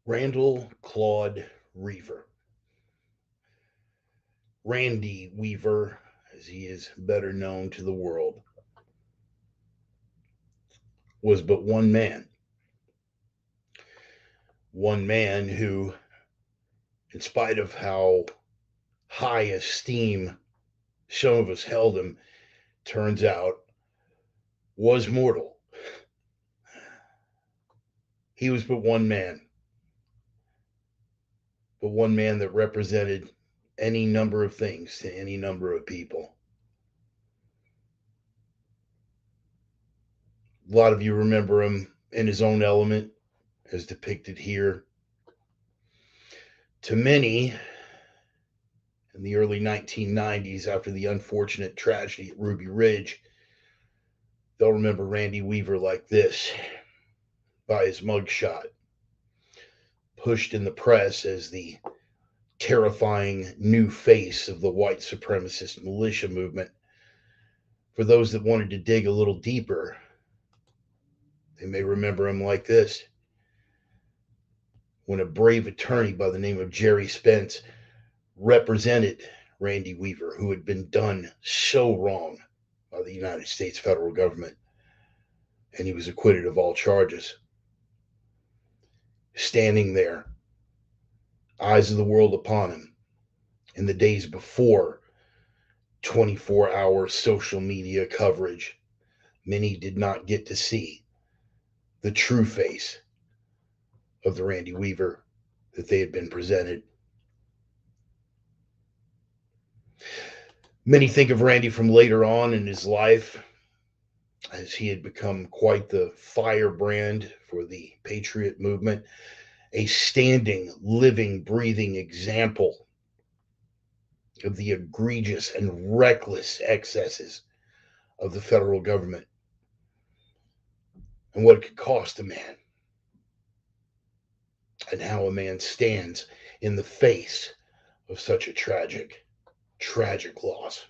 Randall Claude Weaver. Randy Weaver, as he is better known to the world, was but one man. One man who, in spite of how high esteem some of us held him, turns out was mortal. He was but one man that represented any number of things to any number of people. A lot of you remember him in his own element, as depicted here. To many, in the early 1990s, after the unfortunate tragedy at Ruby Ridge, they'll remember Randy Weaver like this, by his mugshot, pushed in the press as the terrifying new face of the white supremacist militia movement. For those that wanted to dig a little deeper, they may remember him like this, when a brave attorney by the name of Jerry Spence represented Randy Weaver, who had been done so wrong by the United States federal government, and he was acquitted of all charges. Standing there, eyes of the world upon him, in the days before 24-hour social media coverage, many did not get to see the true face of the Randy Weaver that they had been presented. Many think of Randy from later on in his life, as he had become quite the firebrand for the Patriot movement, a standing, living, breathing example of the egregious and reckless excesses of the federal government and what it could cost a man, and how a man stands in the face of such a tragic, tragic loss.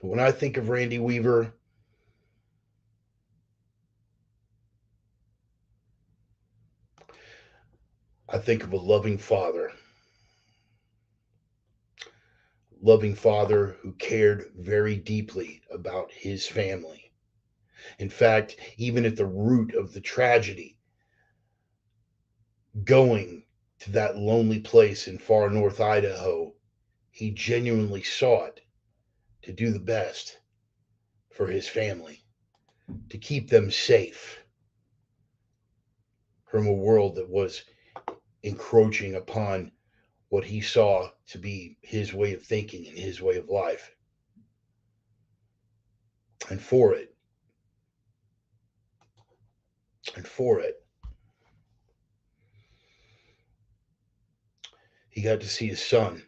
But when I think of Randy Weaver, I think of a loving father who cared very deeply about his family. In fact, even at the root of the tragedy, going to that lonely place in far north Idaho, he genuinely sought to do the best for his family, to keep them safe from a world that was encroaching upon what he saw to be his way of thinking and his way of life. And for it, and for it, he got to see his son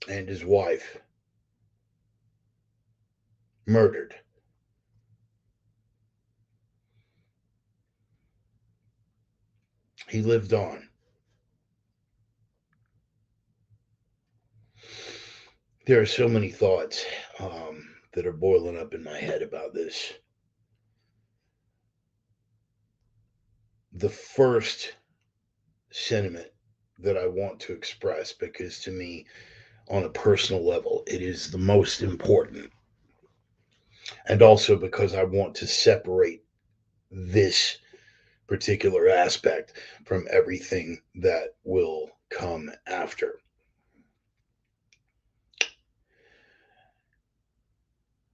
and his wife murdered. He lived on. There are so many thoughts that are boiling up in my head about this. The first sentiment that I want to express, because to me, on a personal level, it is the most important, and also because I want to separate this particular aspect from everything that will come after,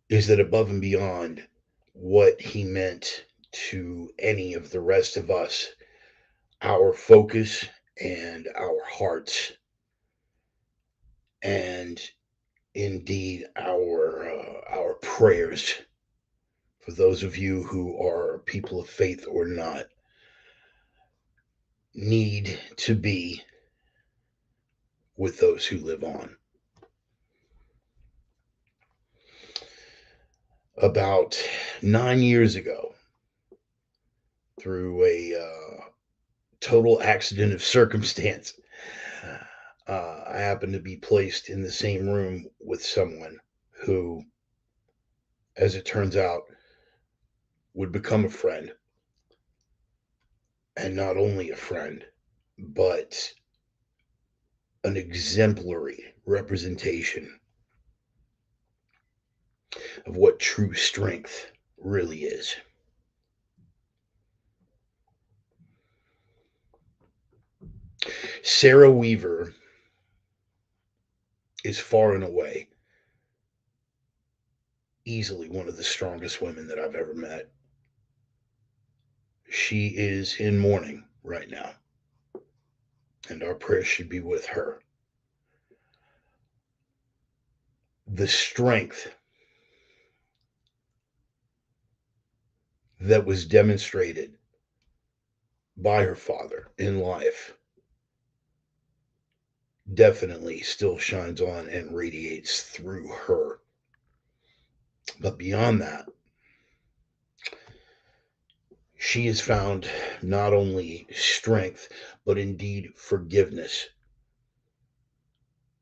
is that above and beyond what he meant to any of the rest of us, our focus and our hearts, and indeed our prayers, for those of you who are people of faith or not, need to be with those who live on. About 9 years ago, through a total accident of circumstance, I happened to be placed in the same room with someone who, as it turns out, would become a friend. and not only a friend, but an exemplary representation of what true strength really is. Sarah Weaver is far and away easily one of the strongest women that I've ever met. She is in mourning right now, and our prayers should be with her. The strength that was demonstrated by her father in life definitely still shines on and radiates through her. But beyond that, she has found not only strength, but indeed forgiveness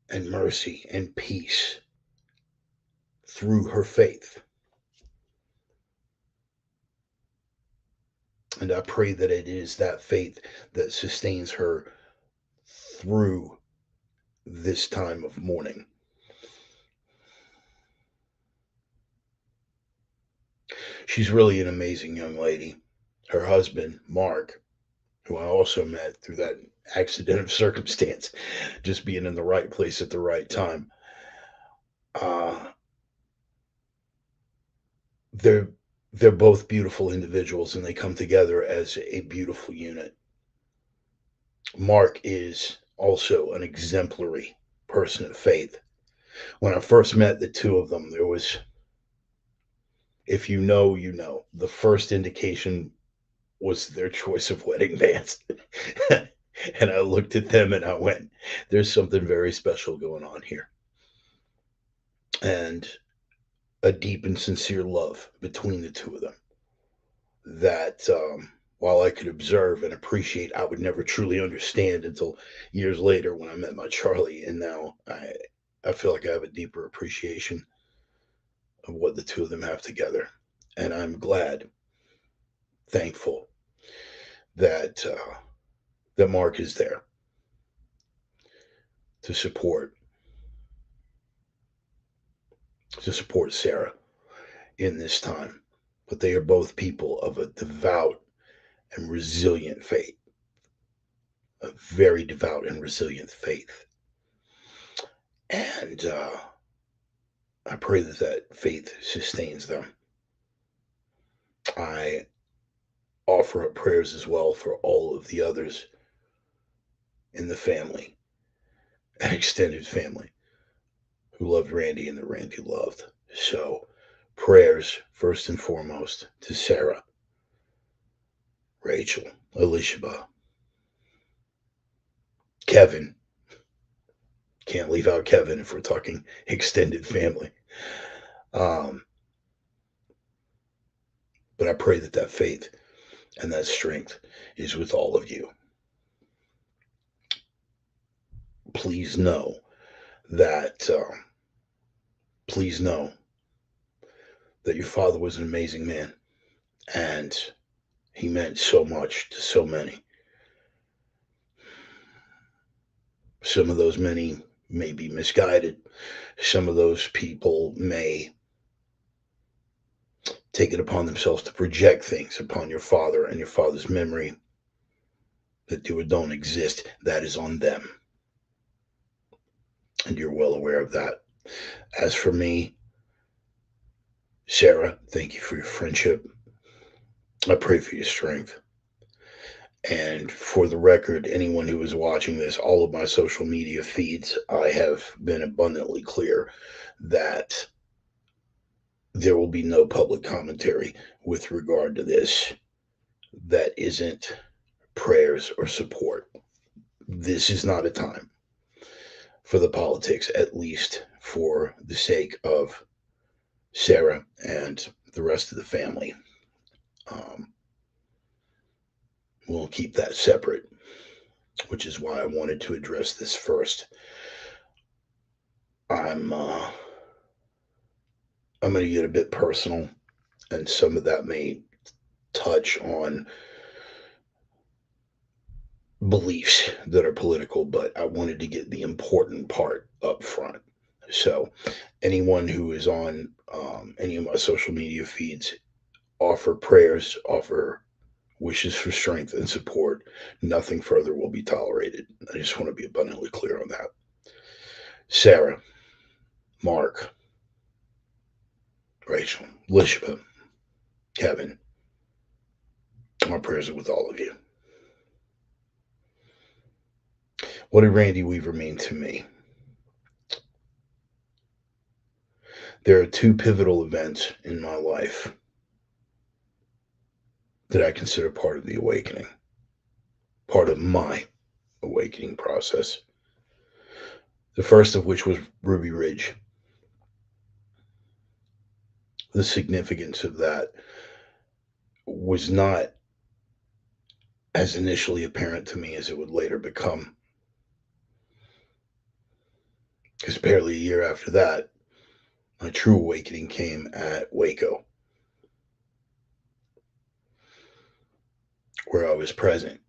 and mercy and peace through her faith. And I pray that it is that faith that sustains her through this time of mourning. She's really an amazing young lady. Her husband, Mark, who I also met through that accident of circumstance, just being in the right place at the right time. Uh, they're they're both beautiful individuals, and they come together as a beautiful unit. Mark is also an exemplary person of faith. When I first met the two of them, there was, if you know, you know, the first indication was their choice of wedding bands. And I looked at them and I went, there's something very special going on here. And a deep and sincere love between the two of them that, while I could observe and appreciate, I would never truly understand until years later when I met my Charlie. And now I feel like I have a deeper appreciation of what the two of them have together. And I'm glad, thankful that that Mark is there to support Sarah in this time. But they are both people of a devout and resilient faith, a very devout and resilient faith. And I pray that that faith sustains them. I offer up prayers as well for all of the others in the family and extended family who loved Randy and that Randy loved. So, prayers first and foremost to Sarah, Rachel, Elishaba, Kevin. Can't leave out Kevin if we're talking extended family. Um, but I pray that that faith and that strength is with all of you. Please know that, please know that your father was an amazing man and he meant so much to so many. Some of those many may be misguided. Some of those people may take it upon themselves to project things upon your father and your father's memory that do or don't exist. That is on them. And you're well aware of that. As for me, Sarah, thank you for your friendship. I pray for your strength. And for the record, anyone who is watching this, all of my social media feeds, I have been abundantly clear that there will be no public commentary with regard to this that isn't prayers or support. This is not a time for the politics, at least for the sake of Sarah and the rest of the family. Um, we'll keep that separate, which is why I wanted to address this first. I'm I'm going to get a bit personal, and some of that may touch on beliefs that are political, but I wanted to get the important part up front. So, anyone who is on any of my social media feeds, offer prayers, offer wishes for strength and support. Nothing further will be tolerated. I just want to be abundantly clear on that. Sarah, Mark, Rachel, Lishba, Kevin, my prayers are with all of you. What did Randy Weaver mean to me? There are two pivotal events in my life that I consider part of the awakening, part of my awakening process. The first of which was Ruby Ridge. The significance of that was not as initially apparent to me as it would later become. Because barely a year after that, my true awakening came at Waco, where I was present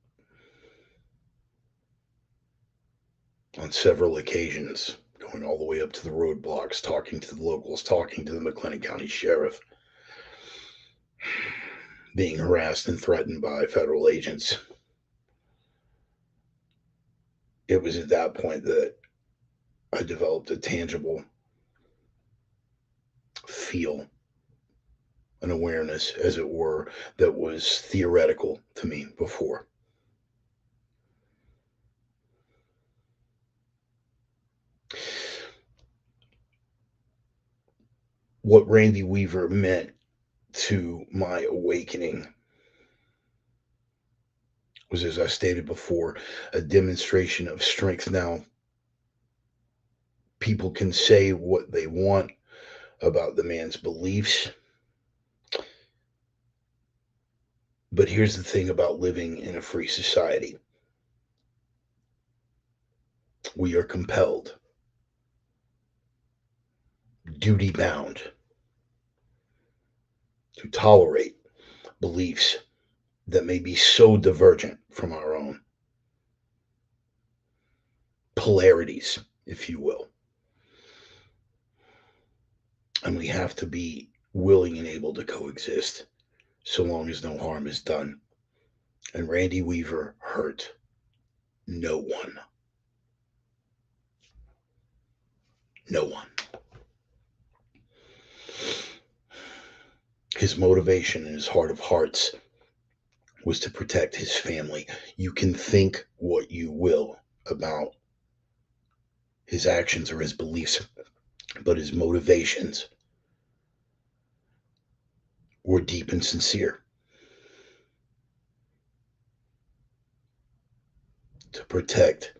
on several occasions, going all the way up to the roadblocks, talking to the locals, talking to the McLennan County Sheriff, being harassed and threatened by federal agents. It was at that point that I developed a tangible feel, an awareness, as it were, that was theoretical to me before. What Randy Weaver meant to my awakening was, as I stated before, a demonstration of strength. Now, people can say what they want about the man's beliefs, but here's the thing about living in a free society: we are compelled, duty bound, to tolerate beliefs that may be so divergent from our own, polarities, if you will. And we have to be willing and able to coexist so long as no harm is done. And Randy Weaver hurt no one. No one. His motivation in his heart of hearts was to protect his family. You can think what you will about his actions or his beliefs, but his motivations were deep and sincere. To protect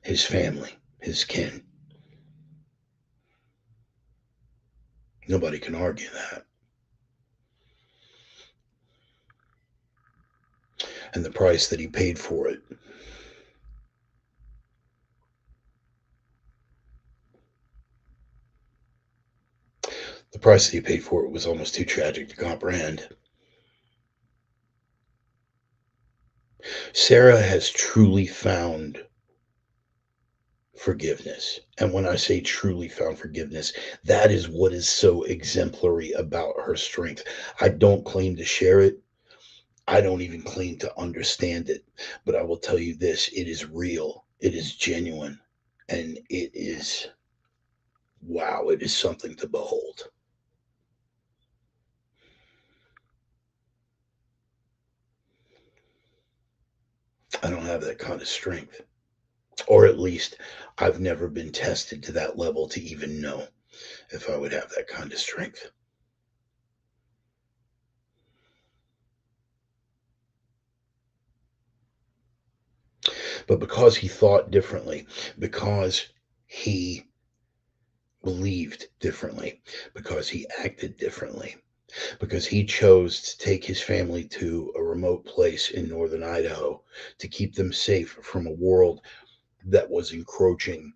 his family, his kin. Nobody can argue that. And the price that he paid for it, the price that he paid for it was almost too tragic to comprehend. Sarah has truly found forgiveness. And when I say truly found forgiveness, that is what is so exemplary about her strength. I don't claim to share it. I don't even claim to understand it. But I will tell you this: it is real, it is genuine, and it is, wow, it is something to behold. I don't have that kind of strength. Or at least I've never been tested to that level to even know if I would have that kind of strength. But because he thought differently, because he believed differently, because he acted differently, because he chose to take his family to a remote place in northern Idaho to keep them safe from a world that was encroaching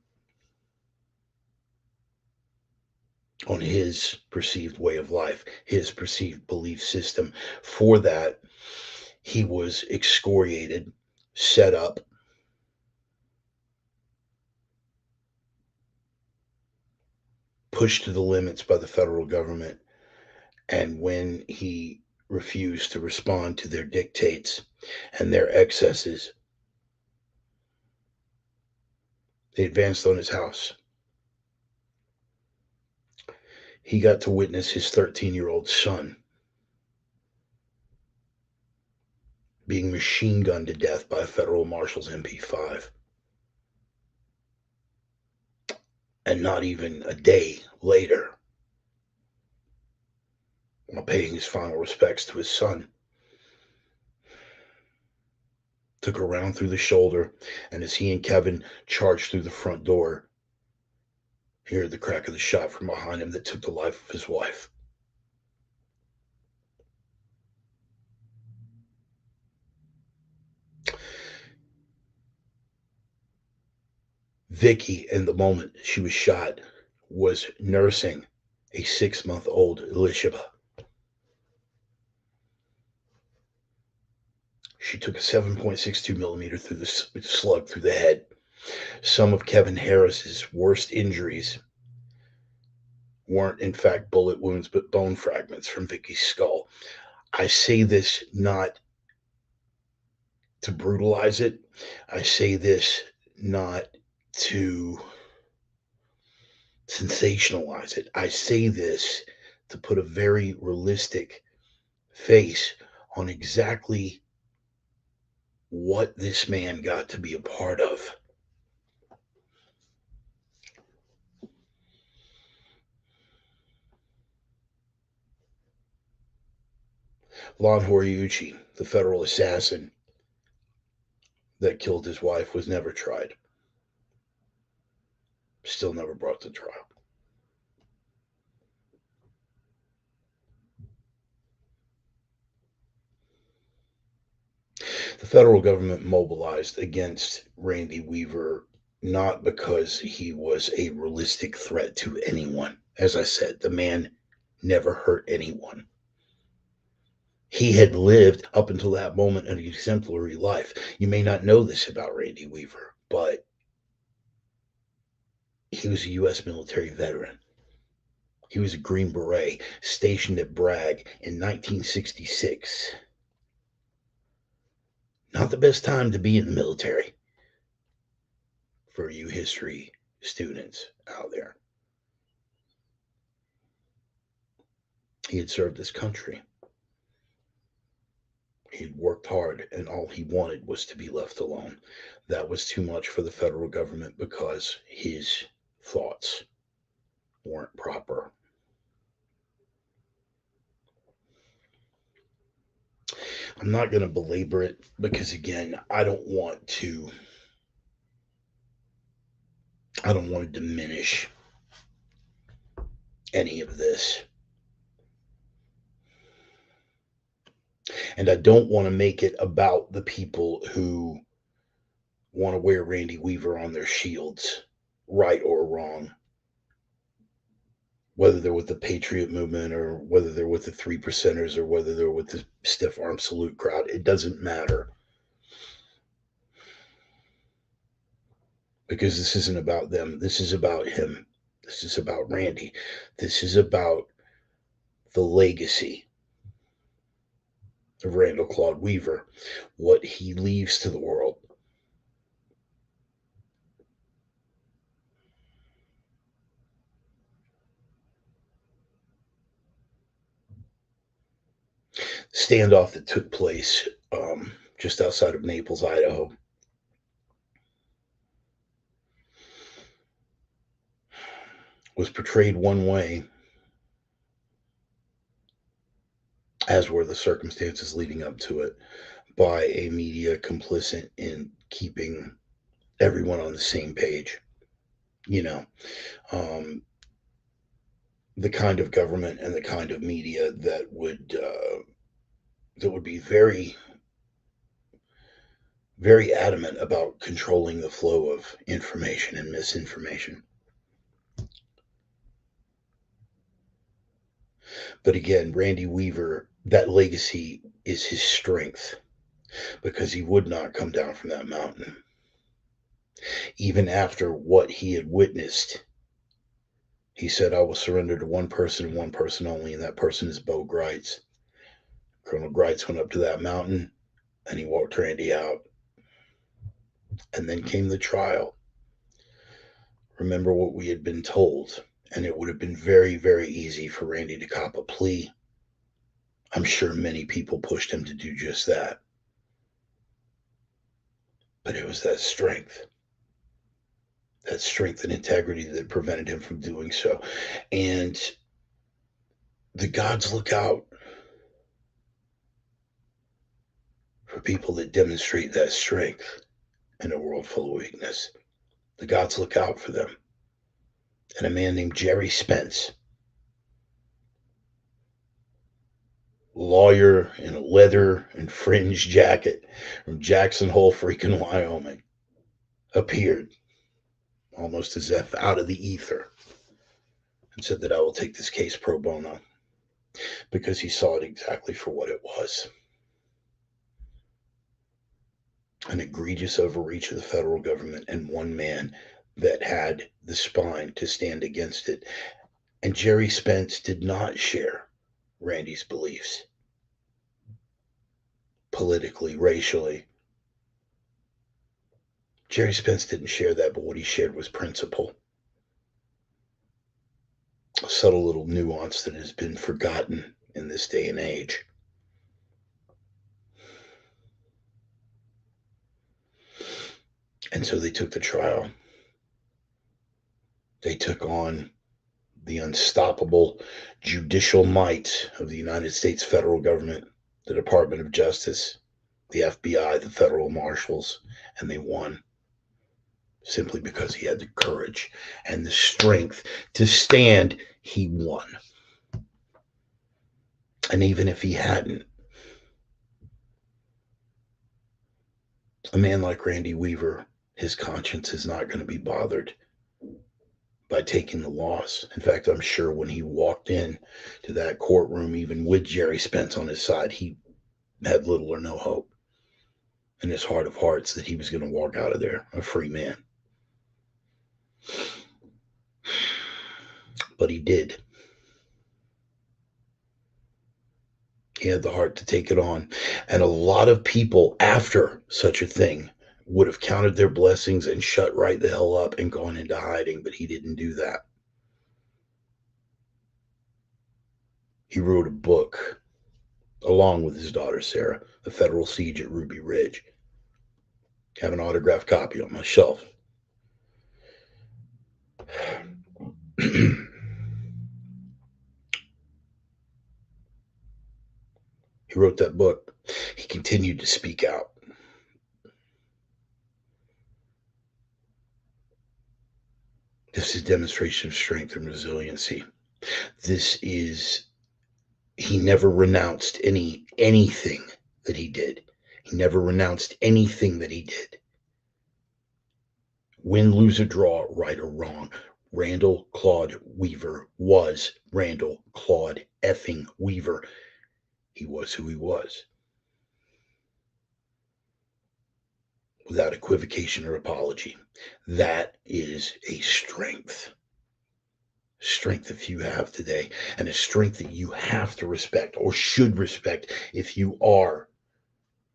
on his perceived way of life, his perceived belief system. For that, he was excoriated, set up, pushed to the limits by the federal government. And when he refused to respond to their dictates and their excesses, they advanced on his house. He got to witness his 13-year-old son being machine gunned to death by a federal marshal's MP5. And not even a day later, while paying his final respects to his son, took a round through the shoulder, and as he and Kevin charged through the front door, he heard the crack of the shot from behind him that took the life of his wife. Vicky, in the moment she was shot, was nursing a 6-month-old Elishaba. She took a 7.62 millimeter through the slug through the head. Some of Kevin Harris's worst injuries weren't in fact bullet wounds, but bone fragments from Vicky's skull. I say this not to brutalize it. I say this not to sensationalize it. I say this to put a very realistic face on exactly what this man got to be a part of. Lon Horiuchi, the federal assassin that killed his wife, was never tried. Still never brought to trial. The federal government mobilized against Randy Weaver not because he was a realistic threat to anyone. As I said, the man never hurt anyone. He had lived up until that moment an exemplary life. You may not know this about Randy Weaver, but he was a U.S. military veteran. He was a Green Beret stationed at Bragg in 1966. Not the best time to be in the military for you history students out there. He had served his country. He'd worked hard, and all he wanted was to be left alone. That was too much for the federal government because his thoughts weren't proper. I'm not going to belabor it because, again, I don't want to diminish any of this. And I don't want to make it about the people who want to wear Randy Weaver on their shields, right or wrong. Whether they're with the Patriot movement or whether they're with the 3%ers or whether they're with the stiff arm salute crowd, it doesn't matter. Because this isn't about them. This is about him. This is about Randy. This is about the legacy of Randall Claude Weaver, what he leaves to the world. Standoff that took place just outside of Naples, Idaho. Was portrayed one way, as were the circumstances leading up to it, by a media complicit in keeping everyone on the same page. You know, the kind of government and the kind of media that would be very, very adamant about controlling the flow of information and misinformation. But again, Randy Weaver, that legacy is his strength because he would not come down from that mountain. Even after what he had witnessed, He said, I will surrender to one person and one person only, and that person is Bo Greitz. Colonel Greitz went up to that mountain and he walked Randy out. And then came the trial. Remember what we had been told, and it would have been very, very easy for Randy to cop a plea. I'm sure many people pushed him to do just that. But it was that strength and integrity that prevented him from doing so. And the gods look out for people that demonstrate that strength in a world full of weakness. The gods look out for them. And a man named Jerry Spence, lawyer in a leather and fringe jacket from Jackson Hole, freaking Wyoming, appeared almost as if out of the ether and said that I will take this case pro bono because he saw it exactly for what it was. An egregious overreach of the federal government and one man that had the spine to stand against it. And Jerry Spence did not share Randy's beliefs politically, racially. Jerry Spence didn't share that, but what he shared was principle. A subtle little nuance that has been forgotten in this day and age. And so they took the trial. They took on the unstoppable judicial might of the United States federal government, the Department of Justice, the FBI, the federal marshals, and they won simply because he had the courage and the strength to stand. He won. And even if he hadn't, a man like Randy Weaver, his conscience is not going to be bothered by taking the loss. In fact, I'm sure when he walked in to that courtroom, even with Jerry Spence on his side, he had little or no hope in his heart of hearts that he was going to walk out of there a free man. But he did. He had the heart to take it on. And a lot of people after such a thing would have counted their blessings and shut right the hell up and gone into hiding, but he didn't do that. He wrote a book along with his daughter Sarah, The Federal Siege at Ruby Ridge. I have an autographed copy on my shelf. He wrote that book. He continued to speak out. This is demonstration of strength and resiliency. He never renounced anything that he did. He never renounced anything that he did. Win, lose, or draw, right or wrong. Randall Claude Weaver was Randall Claude effing Weaver. He was who he was. Without equivocation or apology. That is a strength. Strength that you have today, and a strength that you have to respect or should respect if you are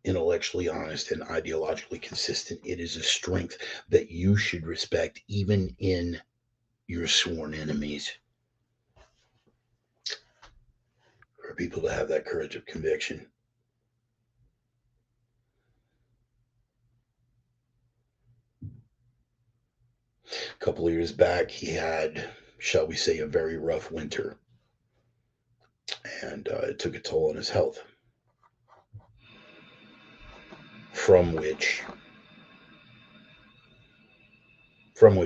intellectually honest and ideologically consistent. It is a strength that you should respect even in your sworn enemies. For people to have that courage of conviction. A couple of years back, he had, shall we say, a very rough winter, and it took a toll on his health, from which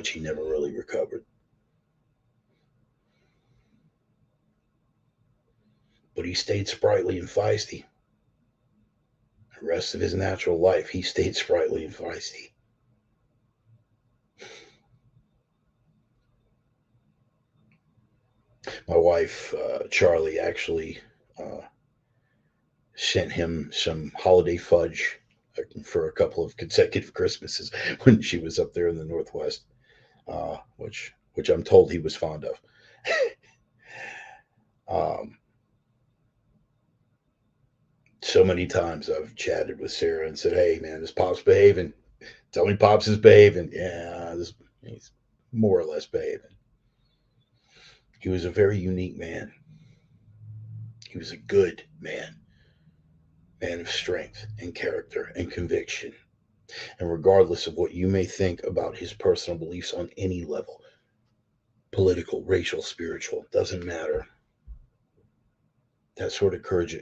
he never really recovered. But he stayed sprightly and feisty. The rest of his natural life, he stayed sprightly and feisty. My wife, Charlie, actually sent him some holiday fudge for a couple of consecutive Christmases when she was up there in the Northwest, which I'm told he was fond of. um, so many times I've chatted with Sarah and said, "Hey, man, this Pop's behaving. Tell me Pops is behaving." Yeah, he's more or less behaving. He was a very unique man. He was a good man, man of strength and character and conviction. And regardless of what you may think about his personal beliefs on any level, political, racial, spiritual, doesn't matter. That sort of courage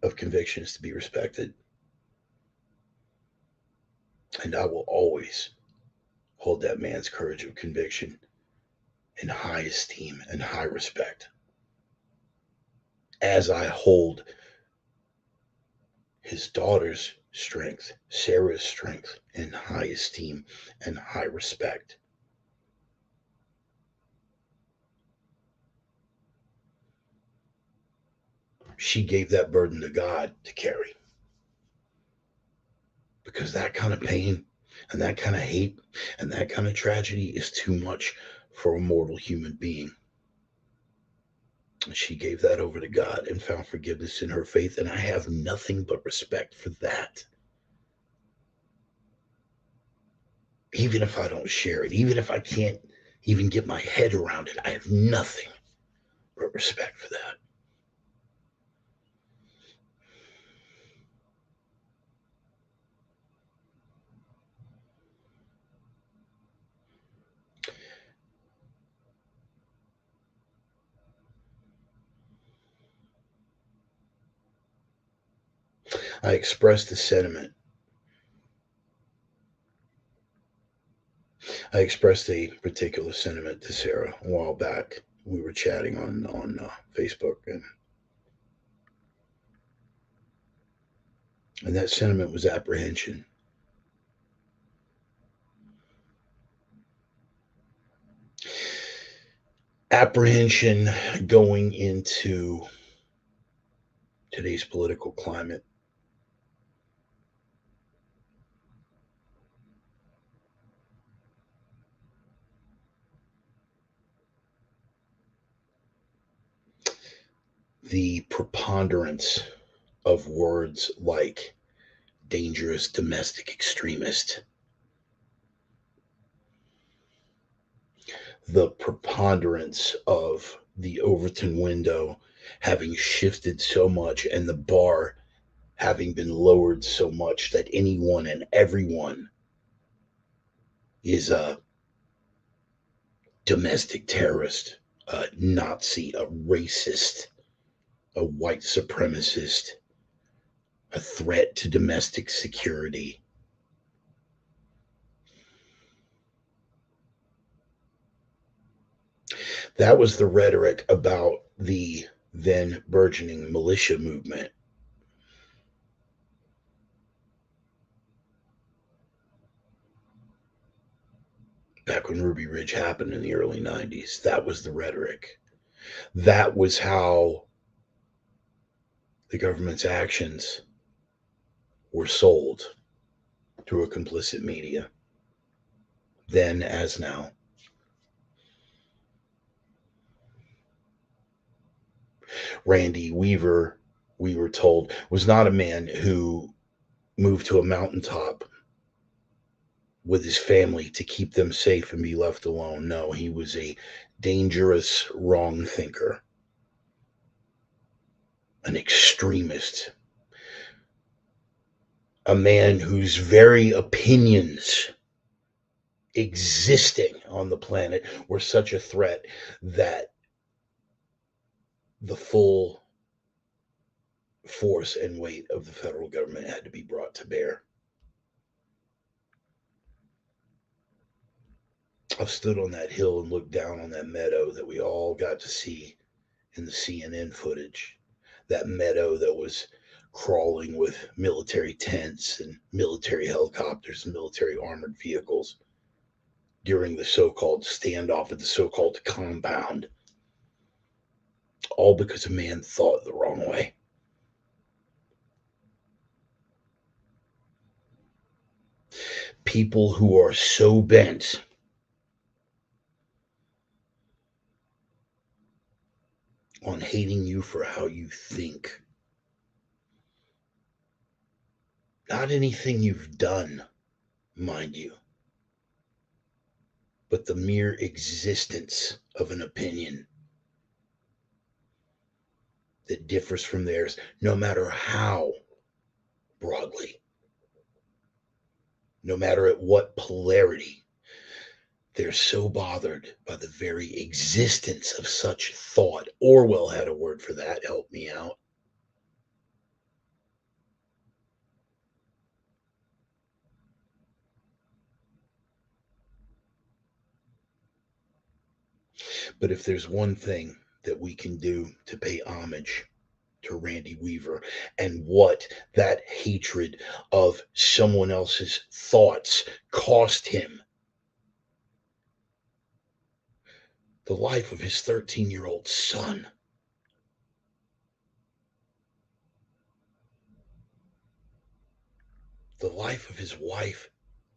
of conviction is to be respected. And I will always hold that man's courage of conviction in high esteem and high respect, as I hold his daughter's strength, Sarah's strength, in high esteem and high respect. She gave that burden to God to carry, because that kind of pain and that kind of hate and that kind of tragedy is too much for a mortal human being. And she gave that over to God and found forgiveness in her faith, and I have nothing but respect for that. Even if I don't share it, even if I can't even get my head around it, I have nothing but respect for that. I expressed the sentiment. I expressed a particular sentiment to Sarah a while back. We were chatting on Facebook, and that sentiment was apprehension. Apprehension going into today's political climate. The preponderance of words like dangerous domestic extremist, the preponderance of the Overton window having shifted so much and the bar having been lowered so much that anyone and everyone is a domestic terrorist, a Nazi, a racist, a white supremacist, a threat to domestic security. That was the rhetoric about the then burgeoning militia movement. Back when Ruby Ridge happened in the early 90s, that was the rhetoric. That was how the government's actions were sold through a complicit media, then as now. Randy Weaver, we were told, was not a man who moved to a mountaintop with his family to keep them safe and be left alone. No, he was a dangerous wrong thinker, an extremist, a man whose very opinions existing on the planet were such a threat that the full force and weight of the federal government had to be brought to bear. I've stood on that hill and looked down on that meadow that we all got to see in the CNN footage. That meadow that was crawling with military tents and military helicopters and military armored vehicles during the so called standoff at the so called compound, all because a man thought the wrong way. People who are so bent on hating you for how you think. Not anything you've done, mind you, but the mere existence of an opinion that differs from theirs, no matter how broadly, no matter at what polarity. They're so bothered by the very existence of such thought. Orwell had a word for that. Help me out. But if there's one thing that we can do to pay homage to Randy Weaver and what that hatred of someone else's thoughts cost him, the life of his 13-year-old son, the life of his wife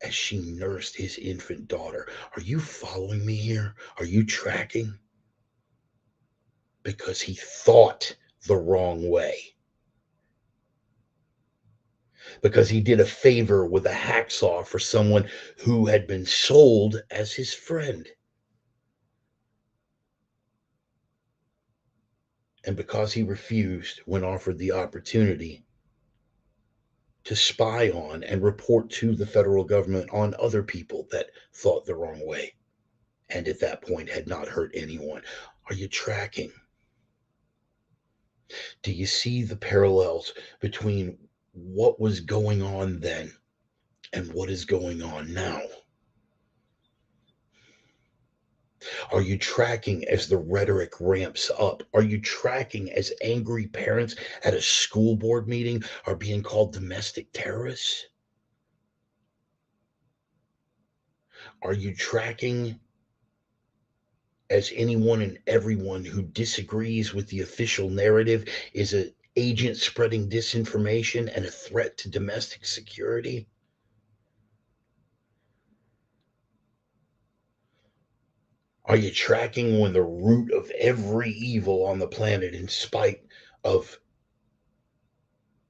as she nursed his infant daughter. Are you following me here? Are you tracking? Because he thought the wrong way. Because he did a favor with a hacksaw for someone who had been sold as his friend. And because he refused when offered the opportunity to spy on and report to the federal government on other people that thought the wrong way and at that point had not hurt anyone. Are you tracking? Do you see the parallels between what was going on then and what is going on now? Are you tracking as the rhetoric ramps up? Are you tracking as angry parents at a school board meeting are being called domestic terrorists? Are you tracking as anyone and everyone who disagrees with the official narrative is an agent spreading disinformation and a threat to domestic security? Are you tracking when the root of every evil on the planet, in spite of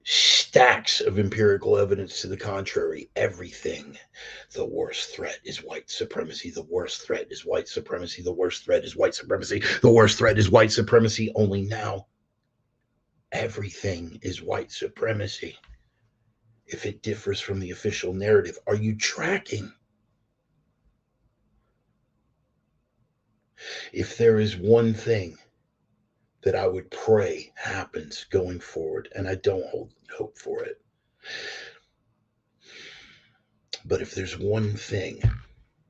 stacks of empirical evidence to the contrary, everything, the worst threat is white supremacy, the worst threat is white supremacy, the worst threat is white supremacy, the worst threat is white supremacy, only now everything is white supremacy if it differs from the official narrative? Are you tracking? If there is one thing that I would pray happens going forward, and I don't hold hope for it, but if there's one thing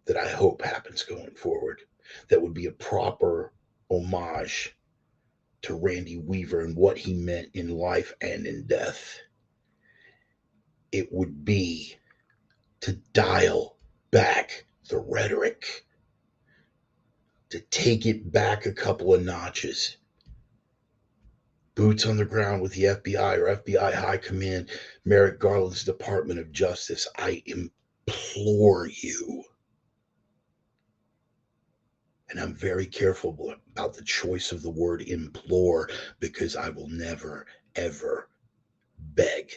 that I hope happens going forward, that would be a proper homage to Randy Weaver and what he meant in life and in death, it would be to dial back the rhetoric, to take it back a couple of notches. Boots on the ground with the FBI or FBI High Command, Merrick Garland's Department of Justice. I implore you, and I'm very careful about the choice of the word implore because I will never, ever beg.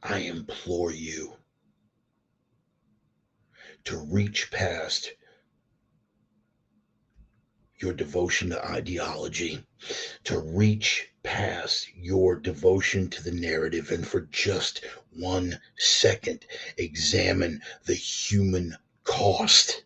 I implore you to reach past your devotion to ideology, to reach past your devotion to the narrative, and for just 1 second, examine the human cost.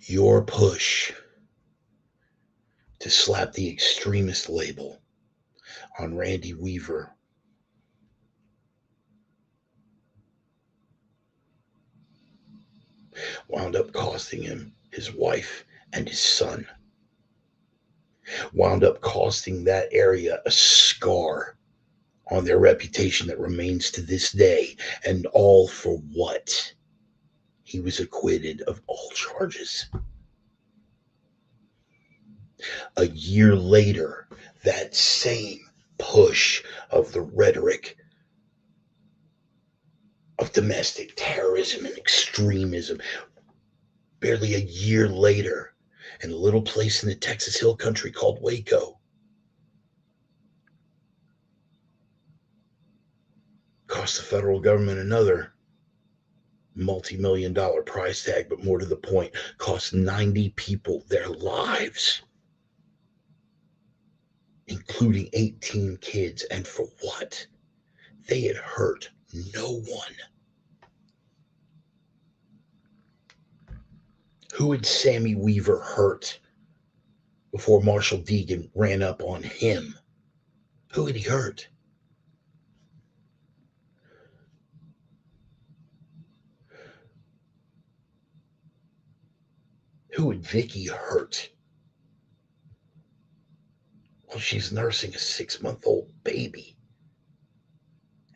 Your push to slap the extremist label on Randy Weaver wound up costing him his wife and his son, wound up costing that area a scar on their reputation that remains to this day. And all for what? He was acquitted of all charges. A year later, that same push of the rhetoric of domestic terrorism and extremism, barely a year later, in a little place in the Texas Hill Country called Waco, cost the federal government another multi-million-dollar price tag, but more to the point, cost 90 people their lives, including 18 kids. And for what? They had hurt no one. Who had Sammy Weaver hurt before Marshall Deegan ran up on him? Who had he hurt? Who had Vicky hurt while she's nursing a 6-month-old baby?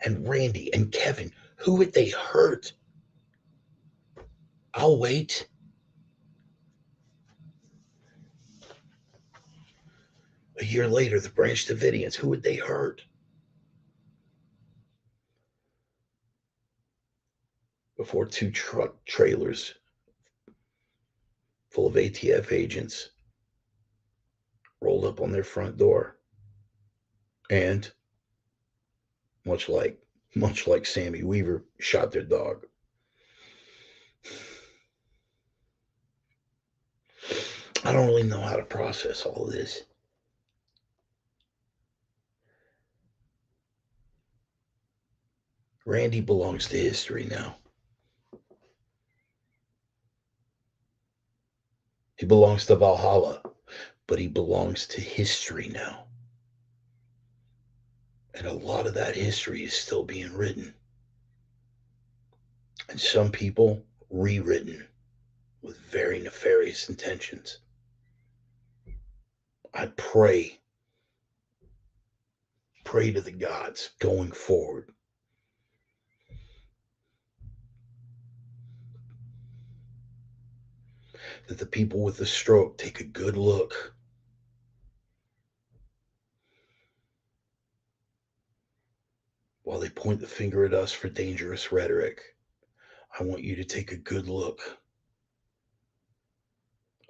And Randy and Kevin, who had they hurt? I'll wait. A year later, the Branch Davidians, who had they hurt? Before two truck trailers full of ATF agents rolled up on their front door. And much like Sammy Weaver, shot their dog. I don't really know how to process all of this. Randy belongs to history now. He belongs to Valhalla, but he belongs to history now. And a lot of that history is still being written. And some people rewritten with very nefarious intentions. I pray to the gods going forward that the people with the stroke take a good look while they point the finger at us for dangerous rhetoric. I want you to take a good look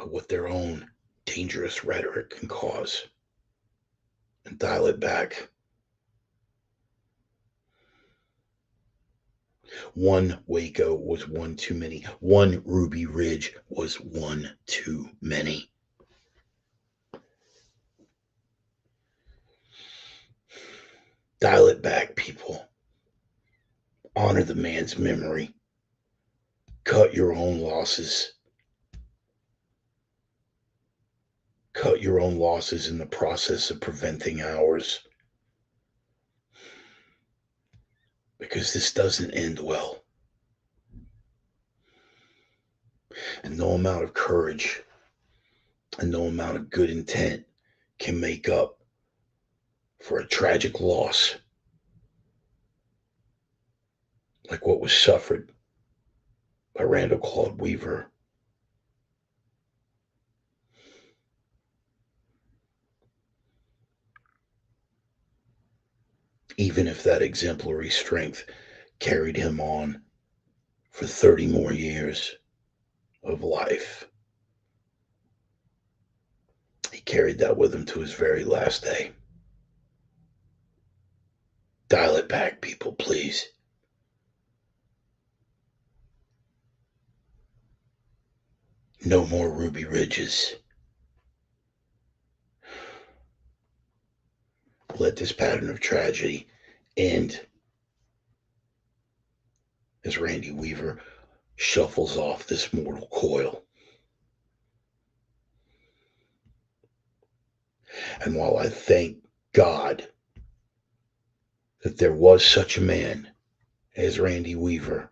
at what their own dangerous rhetoric can cause and dial it back. One Waco was one too many. One Ruby Ridge was one too many. Dial it back, people. Honor the man's memory. Cut your own losses. Cut your own losses in the process of preventing ours. Because this doesn't end well. And no amount of courage and no amount of good intent can make up for a tragic loss like what was suffered by Randall Claude Weaver. Even if that exemplary strength carried him on for 30 more years of life, he carried that with him to his very last day. Dial it back, people, please. No more Ruby Ridges. Let this pattern of tragedy end as Randy Weaver shuffles off this mortal coil. And while I thank God that there was such a man as Randy Weaver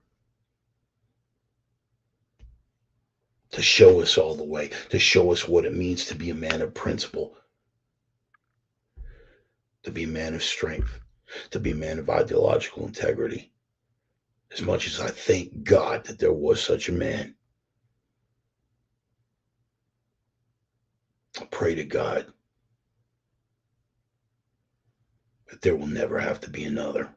to show us all the way, to show us what it means to be a man of principle, to be a man of strength, to be a man of ideological integrity. As much as I thank God that there was such a man, I pray to God that there will never have to be another.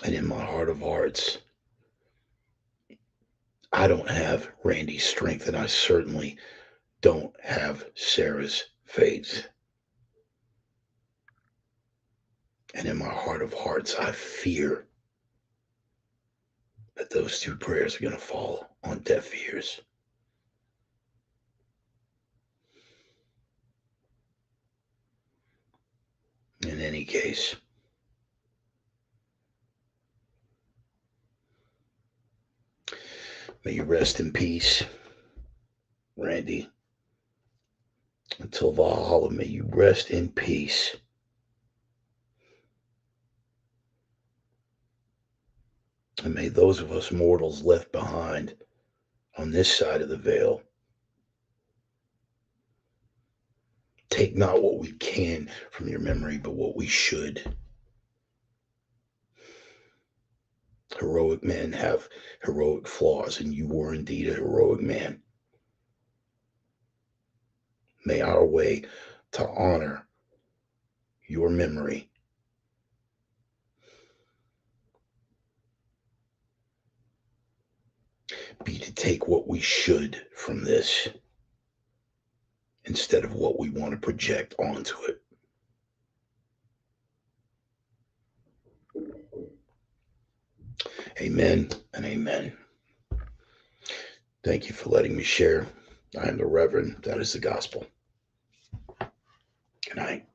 And in my heart of hearts, I don't have Randy's strength, and I certainly don't have Sarah's faith. And in my heart of hearts, I fear that those two prayers are going to fall on deaf ears. In any case, may you rest in peace, Randy. Until Valhalla, may you rest in peace. And may those of us mortals left behind on this side of the veil take not what we can from your memory, but what we should. Heroic men have heroic flaws, and you were indeed a heroic man. May our way to honor your memory be to take what we should from this instead of what we want to project onto it. Amen and amen. Thank you for letting me share. I am the Reverend. That is the gospel. Good night.